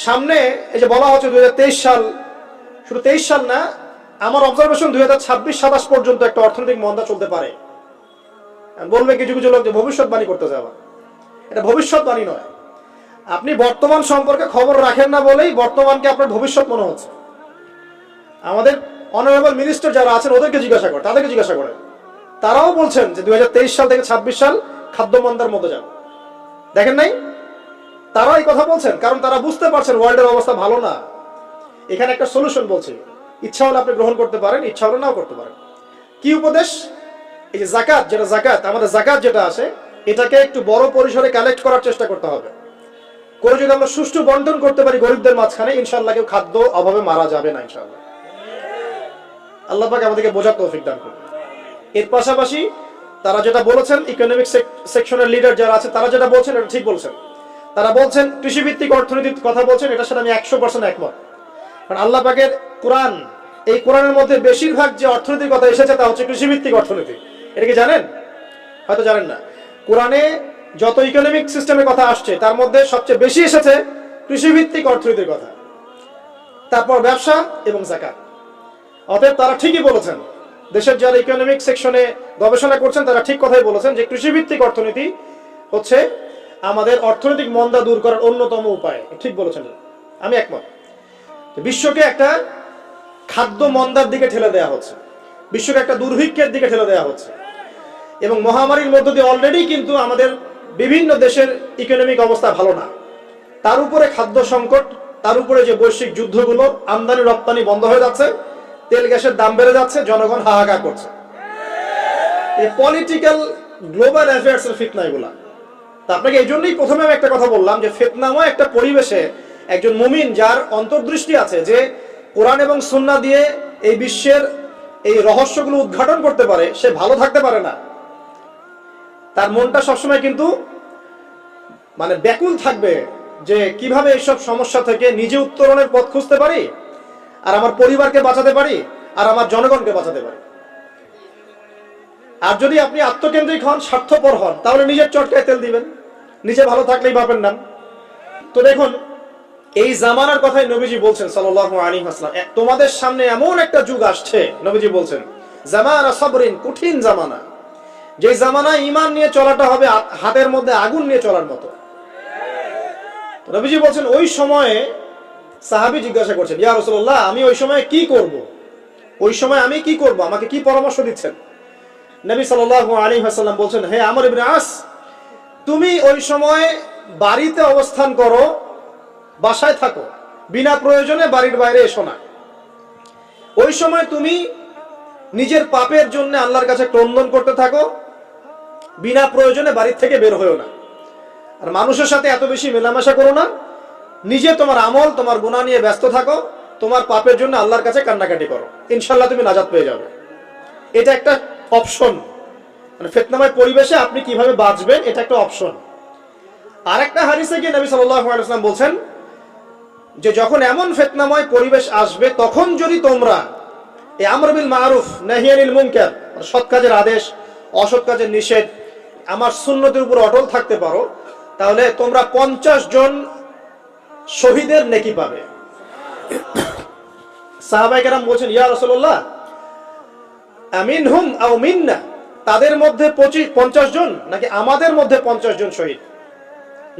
সামনে এই যে বলা হচ্ছে 2023 সাল, শুধু 23 সাল না, আমার অবজারভেশন 2026-27 পর্যন্ত একটা অর্থনৈতিক মন্দা চলতে পারে। বলবে কিছু কিছু লোক যে ভবিষ্যৎবাণী করতে যাওয়া, এটা ভবিষ্যৎবাণী নয়। আপনি বর্তমান সম্পর্কে খবর রাখেন না বলেই বর্তমানকে আপনার ভবিষ্যৎ মনে হচ্ছে। আমাদের অনারেবল মিনিস্টার যারা আছেন ওদেরকে জিজ্ঞাসা করেন, তাদেরকে জিজ্ঞাসা করেন, তারাও বলছেন যে 2023 সাল থেকে 26 সাল খাদ্য মন্দার মধ্যে যাবে। দেখেন নাই, তারা এই কথা বলছেন কারণ তারা বুঝতে পারছেন ওয়ার্ল্ডের অবস্থা ভালো না। এখানে একটা সলিউশন বলছি, ইচ্ছা হলে আপনি গ্রহণ করতে পারেন, ইচ্ছা হলে নাও করতে পারেন। কি উপদেশ? এই যে জাকাত, যেটা জাকাত, আমাদের জাকাত যেটা আছে, এটাকে একটু বড় পরিসরে কালেক্ট করার চেষ্টা করতে হবে। করে যদি আমরা সুষ্ঠু বন্টন করতে পারি গরিবদের মাঝখানে, ইনশাআল্লাহ কেউ খাদ্য অভাবে মারা যাবে না ইনশাআল্লাহ। আল্লাহ পাক আমাদেরকে বোঝার তৌফিক দান করুন। এর পাশাপাশি তারা যেটা বলেছেন, ইকোনমিক সেকশনের লিডার যারা আছে তারা যেটা বলছেন এটা ঠিক বলছেন। তারা বলছেন কৃষিভিত্তিক অর্থনীতির কথা বলছেন, এটার সাথে আমি 100% একমত। কারণ আল্লাহ পাকের কোরআন, এই কোরআনের মধ্যে বেশিরভাগ যে অর্থনীতির কথা এসেছে তা হচ্ছে কৃষিভিত্তিক অর্থনীতি। এটা কি জানেন? হয়তো জানেন না। কোরআনে যত ইকোনমিক সিস্টেমের কথা আসছে তার মধ্যে সবচেয়ে বেশি এসেছে কৃষিভিত্তিক অর্থনীতির কথা, তারপর ব্যবসা এবং যাকাত। অতএব তারা ঠিকই বলেছেন, দেশের যারা ইকোনমিক সেকশনে গবেষণা করছেন তারা ঠিক কথাই বলেছেন যে কৃষিভিত্তিক অর্থনীতি হচ্ছে আমাদের অর্থনৈতিক মন্দা দূর করার অন্যতম উপায়। ঠিক বলেছেন, আমি একমত। বিশ্বকে একটা খাদ্য মন্দার দিকে ঠেলে দেওয়া হচ্ছে, বিশ্বকে একটা দুর্ভিক্ষের দিকে ঠেলে দেওয়া হচ্ছে, এবং মহামারীর মধ্য দিয়ে অলরেডি কিন্তু আমাদের বিভিন্ন দেশের ইকোনমিক অবস্থা ভালো না। তার উপরে খাদ্য সংকট, তার উপরে যে বৈশ্বিক যুদ্ধগুলো, আমদানি রপ্তানি বন্ধ হয়ে যাচ্ছে, তেল গ্যাসের দাম বেড়ে যাচ্ছে, জনগণ হাহাকার করছে। এই পলিটিক্যাল গ্লোবাল অ্যাফেয়ার্স এর ফিতনা এগুলা। তা আপনাকে এই জন্যই প্রথমে আমি একটা কথা বললাম যে ফিতনাময় একটা পরিবেশে একজন মুমিন যার অন্তর্দৃষ্টি আছে, যে কোরআন এবং সুন্নাহ দিয়ে এই বিশ্বের এই রহস্যগুলো উদ্ঘাটন করতে পারে, সে ভালো থাকতে পারে না। তার মনটা সবসময় কিন্তু মানে ব্যাকুল থাকবে যে কিভাবে এইসব সমস্যা থেকে নিজে উত্তরণের পথ খুঁজতে পারি, আর আমার পরিবারকে বাঁচাতে পারি, আর আমার জনগণকে বাঁচাতে পারি। আর যদি আপনি আত্মকেন্দ্রিক হন, স্বার্থপর হন, তাহলে নিজের চটকায় তেল দিবেন, নিজে ভালো থাকলেই বাপের নাম। তো দেখুন, এই জামানার কথাই নবীজি বলছেন সাল্লাল্লাহু আলাইহি ওয়াসাল্লাম, তোমাদের সামনে এমন একটা যুগ আসছে, নবীজি বলছেন জামানা সাবরিন, কঠিন জামানা, যে জামানায় ঈমান নিয়ে চলাটা হবে হাতের মধ্যে আগুন নিয়ে চলার মতো। নবীজি বলছেন ওই সময়ে সাহাবী জিজ্ঞাসা করছেন, ইয়া রাসূলুল্লাহ, আমি ওই সময় কি করব? ওই সময় আমি কি করব? আমাকে কি পরামর্শ দিচ্ছেন? নবী সাল্লাল্লাহু আলাইহি ওয়াসাল্লাম বলছেন, হে আমর ইবনে আস, তুমি ওই সময় বাড়িতে অবস্থান করো, বাসায় থাকো, বিনা প্রয়োজনে বাড়ির বাইরে এসো না। ওই সময় তুমি নিজের পাপের জন্য আল্লাহর কাছে ক্রন্দন করতে থাকো, বিনা প্রয়োজনে বাড়ির থেকে বের হয়েও না। আর মানুষের সাথে এত বেশি মেলামেশা করো না, নিজে তোমার আমল, তোমার গুনাহ নিয়ে ব্যস্ত থাকো, তোমার পাপের জন্য আল্লাহর কাছে কান্নাকাটি করো, ইনশাআল্লাহ তুমি নাজাত পেয়ে যাবে। এটা একটা অপশন, মানে ফিতনাময় পরিবেশে আপনি কিভাবে বাঁচবেন, এটা একটা অপশন। আর একটা হাদিসে গিয়ে নবী সাল্লাল্লাহু আলাইহি ওয়াসাল্লাম বলছেন যে যখন এমন ফিতনাময় পরিবেশ আসবে, তখন যদি তোমরা এই আমর বিল মারুফ নাহি আনিল মুনকার, সৎ কাজের আদেশ, অসৎ কাজের নিষেধ, আমার সুন্নতের উপর অটল থাকতে পারো, তাহলে তোমরা 50 জন শহীদের নেকি পাবে। সাহাবায়ে কেরাম বলছেন, ইয়া রাসূলুল্লাহ, আমিনহুম আও মিন্না, তাদের মধ্যে 50 জন নাকি আমাদের মধ্যে 50 জন শহীদ?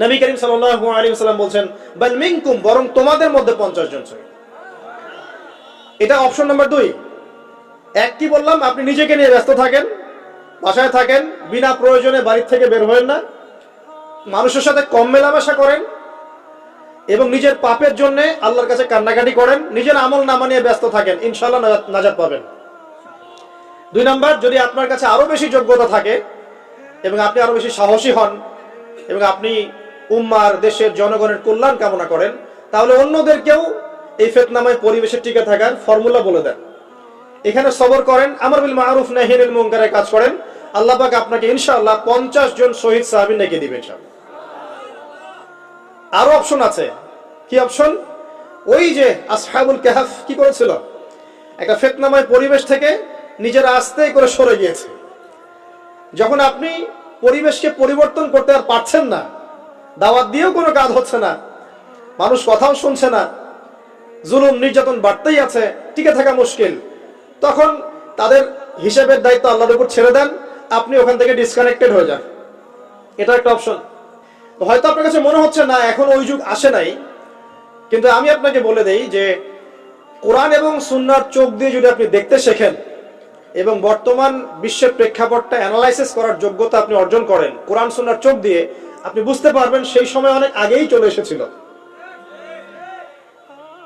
নবী করিম সাল্লাল্লাহু আলাইহি ওয়াসাল্লাম বলছেন, বাল মিনকুম, বরং তোমাদের মধ্যে 50 জন শহীদ। এটা অপশন নাম্বার 2। এক কি বললাম, আপনি নিজেকে নিয়ে ব্যস্ত থাকেন, বাসায় থাকেন, বিনা প্রয়োজনে বাড়ি থেকে বের হবেন না, মানুষের সাথে কম মেলামেশা করেন, এবং নিজের পাপের জন্য আল্লাহর কাছে কান্নাকাটি করেন, নিজের আমল নামা নিয়ে ব্যস্ত থাকেন, ইনশাআল্লাহ নাজাত পাবেন। 2 নাম্বার, যদি আপনার কাছে আরো বেশি যোগ্যতা থাকে এবং আপনি আরো বেশি সাহসী হন এবং আপনি উম্মার, দেশের জনগণের কল্যাণ কামনা করেন, তাহলে অন্যদেরকেও এই ফিতনাময় পরিবেশে টিকে থাকার ফর্মুলা বলে দেন। এখানে সবর করেন, আমর বিল মারুফ নাহি আনিল মুনকারের কাজ করেন, আল্লাহ পাক আপনাকে ইনশাআল্লাহ 50 জন শহীদ সাহাবী নেকি দিবেন ইনশাআল্লাহ। আরো অপশন আছে। কি অপশন? ওই যে আসহাবুল কাহফ কি করেছিল, একটা ফিতনাময় পরিবেশ থেকে নিজেরা আস্তে করে সরে গিয়েছে। যখন আপনি পরিবেশকে পরিবর্তন করতে আর পারছেন না, দাওয়াত দিয়েও কোনো কাজ হচ্ছে না, মানুষ কথাও শুনছে না, জুলুম নির্যাতন বাড়তেই আছে, টিকে থাকা মুশকিল, তখন তাদের হিসাবের দায়িত্ব আল্লাহর উপর ছেড়ে দেন, আপনি ওখান থেকে ডিসকানেক্টেড হয়ে যান। এটা একটা অপশন। তো হয়তো আপনার কাছে মনে হচ্ছে না এখন ওই যুগ আসে নাই, কিন্তু আমি আপনাকে বলে দেই যে কোরআন এবং সুন্নাহর চোখ দিয়ে যদি আপনি দেখতে শেখেন এবং বর্তমান বিশ্বের প্রেক্ষাপটটা অ্যানালাইসিস করার যোগ্যতা আপনি অর্জন করেন কোরআন সুন্নাহর চোখ দিয়ে, আপনি বুঝতে পারবেন সেই সময় অনেক আগেই চলে এসেছিল।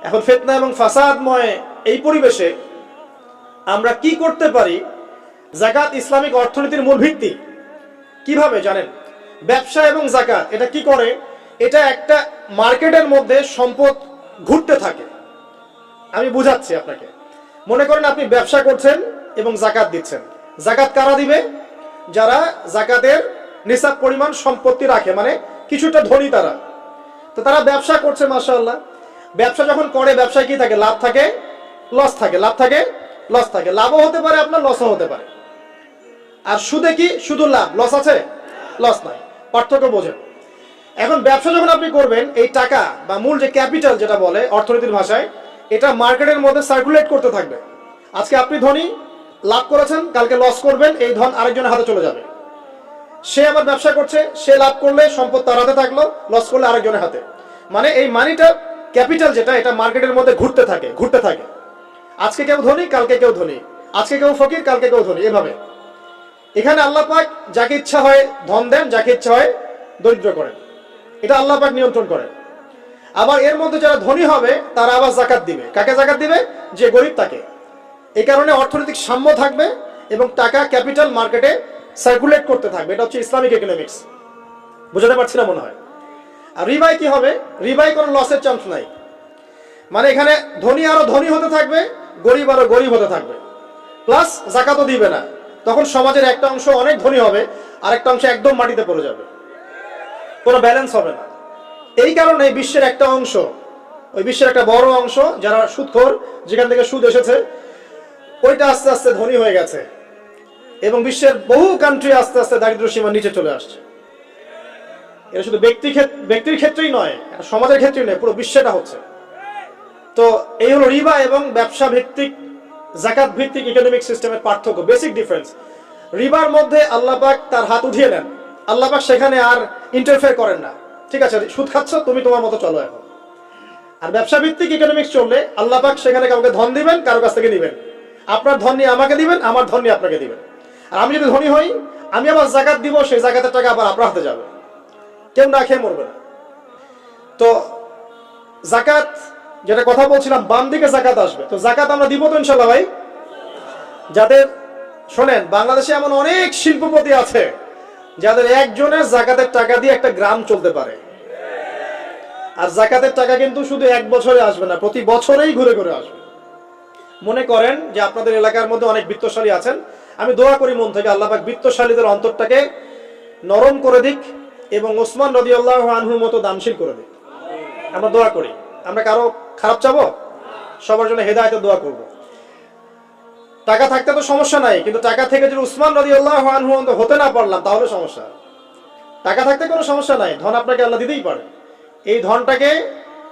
এখন ফিতনা এবং ফাসাদময় এই পরিবেশে আমরা কি করতে পারি? যাকাত ইসলামিক অর্থনীতির মূল ভিত্তি। কিভাবে জানেন? ব্যবসা এবং যাকাত এটা কি করে? এটা একটা মার্কেটের মধ্যে সম্পদ ঘুরতে থাকে। আমি বুঝাচ্ছি আপনাকে। মনে করেন আপনি ব্যবসা করছেন এবং যাকাত দিচ্ছেন। যাকাত কারা দিবে? যারা যাকাতের নিসাব পরিমাণ সম্পত্তি রাখে, মানে কিছুটা ধনী তারা। তো তারা ব্যবসা করছে, মাশাআল্লাহ। ব্যবসা যখন করে, ব্যবসায় কি থাকে? লাভ থাকে, লস থাকে, লাভ থাকে, লস থাকে। লাভও হতে পারে আপনার, লসও হতে পারে। আর সুদে কি শুধু লাভ, লস আছে? লস নাই। পার্থক্য বোঝেন। এখন ব্যবসা যখন আপনি করবেন, এই টাকা বা মূল যে ক্যাপিটাল যেটা বলে অর্থনীতির ভাষায়, এটা মার্কেটের মধ্যে সার্কুলেট করতে থাকবে। আজকে আপনি ধনী, লাভ করেছেন, কালকে লস করবেন, এই ধন আরেকজনের হাতে চলে যাবে। সে আবার ব্যবসা করছে, সে লাভ করলে সম্পদ তার হাতে থাকলো, লস করলে আরেকজনের হাতে। মানে এই মানিটা, ক্যাপিটাল যেটা, এটা মার্কেটের মধ্যে ঘুরতে থাকে, ঘুরতে থাকে। আজকে কেউ ধনী, কালকে কেউ ধনী, আজকে কেউ ফকির, কালকে কেউ ধনী, এভাবে। এখানে আল্লাহ পাক যাকে ইচ্ছা হয় ধন দেন, যাকে ইচ্ছা হয় দরিদ্র করেন। এটা আল্লাহ পাক নিয়ন্ত্রণ করেন। আবার এর মধ্যে যারা ধনী হবে তারা আবার যাকাত দিবে। কাকে যাকাত দিবে? যে গরিব তাকে। এই কারণে অর্থনৈতিক সাম্য থাকবে এবং টাকা, ক্যাপিটাল মার্কেটে সার্কুলেট করতে থাকবে। এটা হচ্ছে ইসলামিক ইকোনমিক্স। বুঝাতে পারছি না মনে হয়। আর রিবাই কি হবে? রিবাই কোনো লসের চান্স নাই। মানে এখানে ধনী আরো ধনী হতে থাকবে, গরিব আরো গরিব হতে থাকবে, প্লাস যাকাতও দিবে না। তখন সমাজের একটা অংশ অনেক ধনী হবে, আর একটা অংশ একদম মাটিতে পড়ে যাবে, কোনো ব্যালেন্স হবে না। এই কারণে বিশ্বের একটা অংশ, ওই বিশ্বের একটা বড় অংশ যারা সুদখোর, যেখান থেকে সুদ এসেছে, ওইটা আস্তে আস্তে ধনী হয়ে গেছে এবং বিশ্বের বহু কান্ট্রি আস্তে আস্তে দারিদ্র সীমার নিচে চলে আসছে। এটা শুধু ব্যক্তির ক্ষেত্রেই নয়, এটা সমাজের ক্ষেত্রেই নয়, পুরো বিশ্বটা হচ্ছে। তো এই হলো রিবা এবং ব্যবসা ভিত্তিক, যাকাত ভিত্তিক ইকোনমিক সিস্টেমের পার্থক্য, বেসিক ডিফারেন্স। রিবার মধ্যে আল্লাহ পাক তার হাত উঠিয়ে নেন, আল্লাহ পাক সেখানে আর ইন্টারফেয়ার করেন না। ঠিক আছে, সুদ খাচ্ছ, তুমি তোমার মতো চলো এখন। আর ব্যবসা ভিত্তিক ইকোনমিক্স চললে আল্লাহ পাক সেখানে কাউকে ধন দিবেন, কারো কাছ থেকে দিবেন। আপনার ধন নিয়ে আমাকে দিবেন, আমার ধন নিয়ে আপনাকে দিবেন। আর আমি যদি ধনী হই, আমি আবার যাকাত দিব, সেই যাকাতের টাকা আবার আপনার হাতে যাবে, কেউ না খেয়ে মরবে না। তো যাকাত, যেটা কথা বলছিলাম, বাম দিকে যাকাত আসবে। তো যাকাত আমরা দিব তো ইনশাল্লাহ ভাই। যাদের, শোনেন, বাংলাদেশে এমন অনেক শিল্পপতি আছে যাদের একজনের যাকাতের টাকা দিয়ে একটা গ্রাম চলতে পারে। আর যাকাতের টাকা কিন্তু শুধু এক বছরে আসবে না, প্রতি বছরেই ঘুরে ঘুরে আসবে। মনে করেন যে আপনাদের এলাকার মধ্যে অনেক বিত্তশালী আছেন, আমি দোয়া করি মন থেকে আল্লাহ পাক বিত্তশালীদের অন্তরটাকে নরম করে দিক এবং ওসমান রাদিয়াল্লাহু আনহুর মতো দানশীল করে দিক। আমরা দোয়া করি। আমরা কারো খারাপ চাবো? সবার জন্য হেদায়েতের দোয়া করব। টাকা থাকতে তো সমস্যা নাই, কিন্তু টাকা থেকে যদি উসমান রাদিয়াল্লাহু আনহু হতে না পারলাম তাহলে সমস্যা। টাকা থাকতে কোনো সমস্যা নাই, ধন আপনাকে আল্লাহ দিতেই পারে। এই ধনটাকে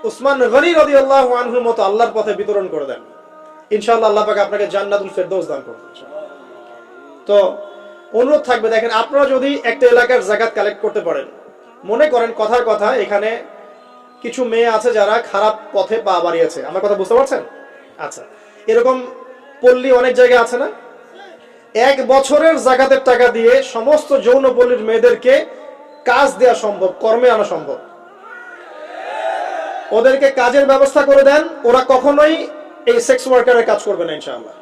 উসমান গনি রাদিয়াল্লাহু আনহুর মতো আল্লাহর পথে বিতরণ করে দেন, ইনশাআল্লাহ আল্লাহ পাক আপনাকে জান্নাতুল ফেরদৌস দান করবেন। তো অনুরোধ থাকবে, দেখেন, আপনারা যদি একটা এলাকার যাকাত কালেক্ট করতে পারেন, মনে করেন কথার কথা এখানে কিছু মেয়ে আছে যারা খারাপ পথে পা বাড়িয়েছে, আমার কথা বুঝতে পারছেন? আচ্ছা, এরকম পল্লী অনেক জায়গায় আছে না? এক বছরের যাকাতের টাকা দিয়ে সমস্ত যৌনপল্লীর মেয়েদেরকে কাজ দেওয়া সম্ভব, কর্মে আনা সম্ভব। ওদেরকে কাজের ব্যবস্থা করে দেন, ওরা কখনোই এই সেক্স ওয়ার্কারের কাজ করবে না ইনশাআল্লাহ।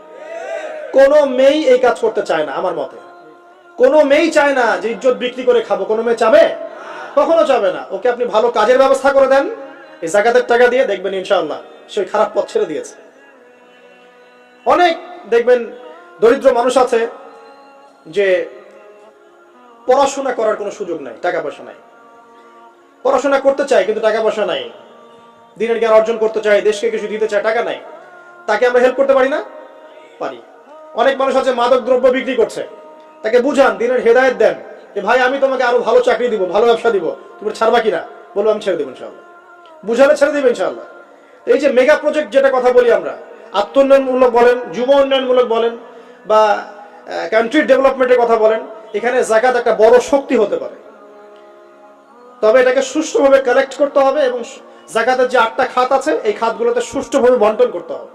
কোনো মেয়ে এই কাজ করতে চায় না আমার মতে। কোনো মেয়ে চায় না যে ইজ্জত বিক্রি করে খাবো, কোনো মেয়ে চাবে? কখনো চাবে না। ওকে আপনি ভালো কাজের ব্যবস্থা করে দেন এই যাকাতের টাকা দিয়ে, দেখবেন ইনশাআল্লাহ সে খারাপ পথ ছেড়ে দিয়েছে। অনেক দেখবেন দরিদ্র মানুষ আছে যে পড়াশোনা করার কোনো সুযোগ নাই, টাকা পয়সা নাই, পড়াশোনা করতে চায় কিন্তু টাকা পয়সা নাই, দিনের জ্ঞান অর্জন করতে চায়, দেশকে কিছু দিতে চায়, টাকা নাই। তাকে আমরা হেল্প করতে পারি না? পারি। অনেক মানুষ আছে মাদক দ্রব্য বিক্রি করছে, তাকে বুঝান, দিনের হেদায়েত দেন যে ভাই আমি তোমাকে আরো ভালো চাকরি দিব, ভালো ব্যবসা দিব, তুমি ছাড়বা কিনা? বলবো আমি ছেড়ে দেবো ইনশাআল্লাহ। বুঝালে ছেড়ে দিবে ইনশাআল্লাহ। এই যে মেগা প্রজেক্ট যেটা কথা বলি আমরা, আত্মোন্নয়নমূলক বলেন, যুব উন্নয়নমূলক বলেন, বা কান্ট্রি ডেভেলপমেন্টের কথা বলেন, এখানে যাকাত একটা বড় শক্তি হতে পারে। তবে এটাকে সুষ্ঠুভাবে কালেক্ট করতে হবে এবং যাকাতের যে 8টা খাত আছে এই খাতগুলোতে সুষ্ঠুভাবে বন্টন করতে হবে।